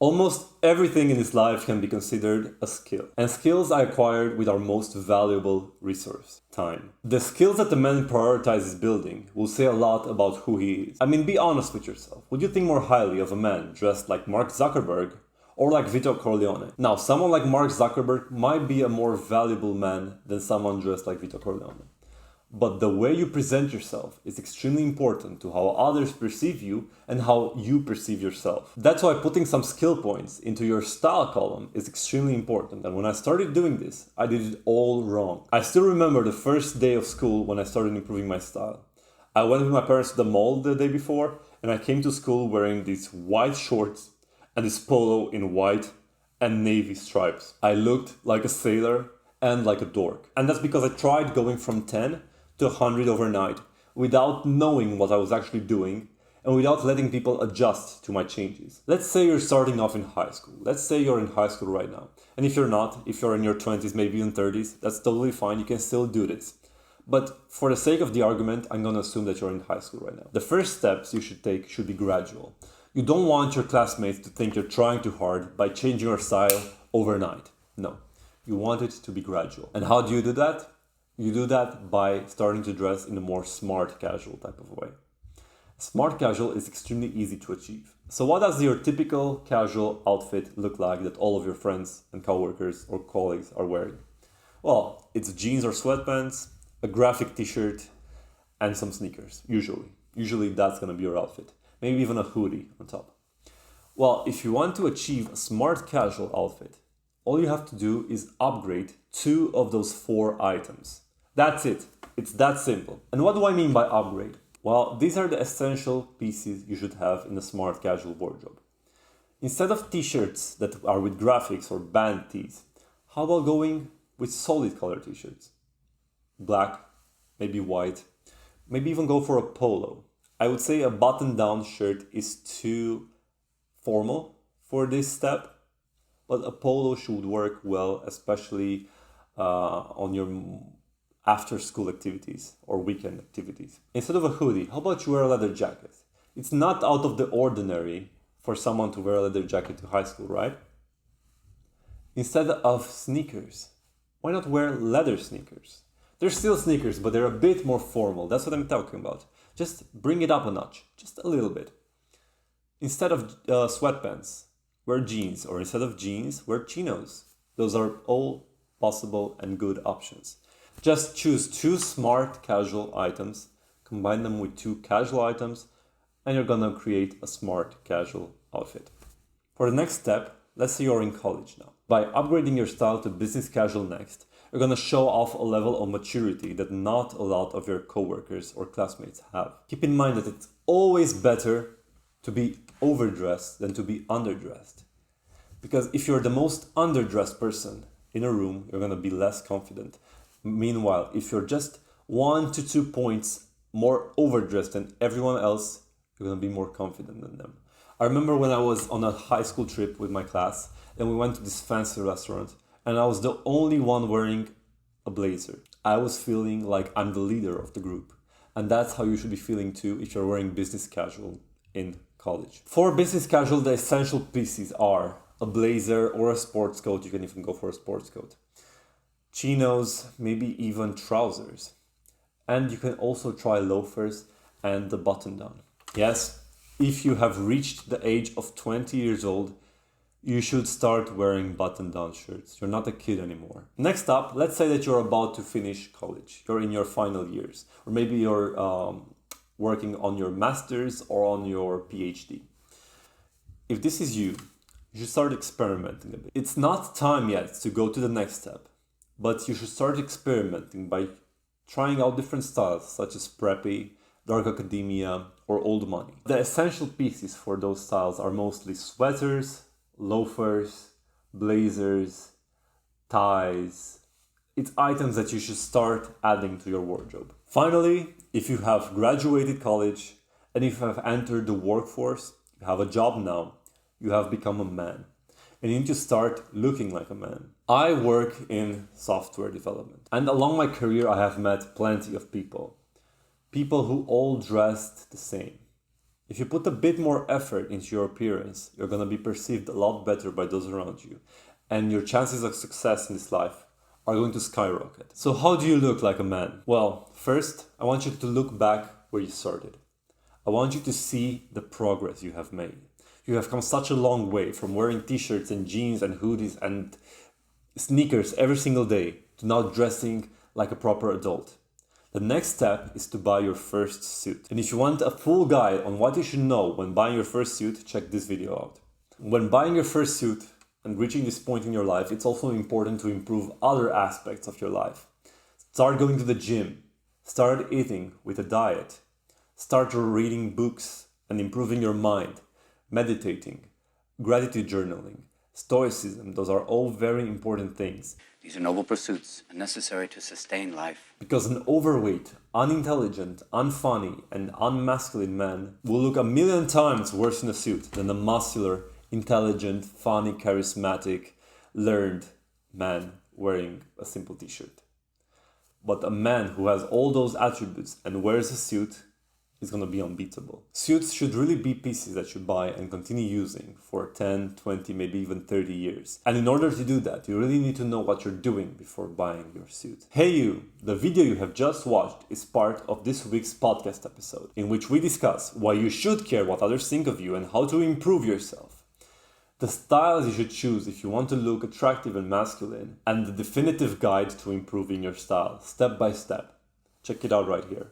Almost everything in this life can be considered a skill. And skills I acquired with our most valuable resource, time. The skills that the man prioritizes building will say a lot about who he is. I mean, be honest with yourself. Would you think more highly of a man dressed like Mark Zuckerberg or like Vito Corleone? Now, someone like Mark Zuckerberg might be a more valuable man than someone dressed like Vito Corleone. But the way you present yourself is extremely important to how others perceive you and how you perceive yourself. That's why putting some skill points into your style column is extremely important. And when I started doing this, I did it all wrong. I still remember the first day of school when I started improving my style. I went with my parents to the mall the day before, and I came to school wearing these white shorts and this polo in white and navy stripes. I looked like a sailor and like a dork. And that's because I tried going from 10 to 100 overnight without knowing what I was actually doing and without letting people adjust to my changes. Let's say you're starting off in high school. Let's say you're in high school right now. And if you're not, if you're in your 20s, maybe even 30s, that's totally fine. You can still do this. But for the sake of the argument, I'm going to assume that you're in high school right now. The first steps you should take should be gradual. You don't want your classmates to think you're trying too hard by changing your style overnight. No, you want it to be gradual. And how do you do that? You do that by starting to dress in a more smart casual type of way. Smart casual is extremely easy to achieve. So what does your typical casual outfit look like that all of your friends and coworkers or colleagues are wearing? Well, it's jeans or sweatpants, a graphic t-shirt, and some sneakers, usually. Usually that's going to be your outfit. Maybe even a hoodie on top. Well, if you want to achieve a smart casual outfit, all you have to do is upgrade 2 of those 4 items. That's it. It's that simple. And what do I mean by upgrade? Well, these are the essential pieces you should have in a smart casual wardrobe. Instead of t-shirts that are with graphics or band tees, how about going with solid color t-shirts? Black, maybe white, maybe even go for a polo. I would say a button-down shirt is too formal for this step, but a polo should work well, especially on your after-school activities or weekend activities. Instead of a hoodie, how about you wear a leather jacket? It's not out of the ordinary for someone to wear a leather jacket to high school, right? Instead of sneakers, why not wear leather sneakers? They're still sneakers, but they're a bit more formal. That's what I'm talking about. Just bring it up a notch, just a little bit. Instead of sweatpants, wear jeans, or instead of jeans, wear chinos. Those are all possible and good options. Just choose 2 smart casual items, combine them with 2 casual items, and you're gonna create a smart casual outfit. For the next step, let's say you're in college now. By upgrading your style to business casual next, you're gonna show off a level of maturity that not a lot of your coworkers or classmates have. Keep in mind that it's always better to be overdressed than to be underdressed. Because if you're the most underdressed person in a room, you're gonna be less confident. Meanwhile, if you're just 1 to 2 points more overdressed than everyone else, you're gonna be more confident than them. I remember when I was on a high school trip with my class, and we went to this fancy restaurant, and I was the only one wearing a blazer. I was feeling like I'm the leader of the group. And that's how you should be feeling too if you're wearing business casual in college. For business casual, the essential pieces are a blazer or a sports coat. You can even go for a sports coat. Chinos, maybe even trousers. And you can also try loafers and the button down. Yes, if you have reached the age of 20 years old, you should start wearing button-down shirts. You're not a kid anymore. Next up, let's say that you're about to finish college. You're in your final years. Or maybe you're working on your master's or on your PhD. If this is you, you should start experimenting a bit. It's not time yet to go to the next step, but you should start experimenting by trying out different styles such as preppy, dark academia, or old money. The essential pieces for those styles are mostly sweaters, loafers, blazers, ties. It's items that you should start adding to your wardrobe. Finally, if you have graduated college and if you have entered the workforce, you have a job now, you have become a man. And you need to start looking like a man. I work in software development. And along my career, I have met plenty of people. People who all dressed the same. If you put a bit more effort into your appearance, you're gonna be perceived a lot better by those around you, and your chances of success in this life are going to skyrocket. So how do you look like a man? Well, first, I want you to look back where you started. I want you to see the progress you have made. You have come such a long way from wearing t-shirts and jeans and hoodies and sneakers every single day to now dressing like a proper adult. The next step is to buy your first suit. And if you want a full guide on what you should know when buying your first suit, check this video out. When buying your first suit and reaching this point in your life, it's also important to improve other aspects of your life. Start going to the gym. Start eating with a diet. Start reading books and improving your mind. Meditating, gratitude journaling, stoicism, those are all very important things. These are noble pursuits and necessary to sustain life. Because an overweight, unintelligent, unfunny, and unmasculine man will look 1,000,000 times worse in a suit than a muscular, intelligent, funny, charismatic, learned man wearing a simple t-shirt. But a man who has all those attributes and wears a suit is going to be unbeatable. Suits should really be pieces that you buy and continue using for 10, 20, maybe even 30 years. And in order to do that, you really need to know what you're doing before buying your suit. Hey you! The video you have just watched is part of this week's podcast episode, in which we discuss why you should care what others think of you and how to improve yourself. The styles you should choose if you want to look attractive and masculine, and the definitive guide to improving your style, step by step. Check it out right here.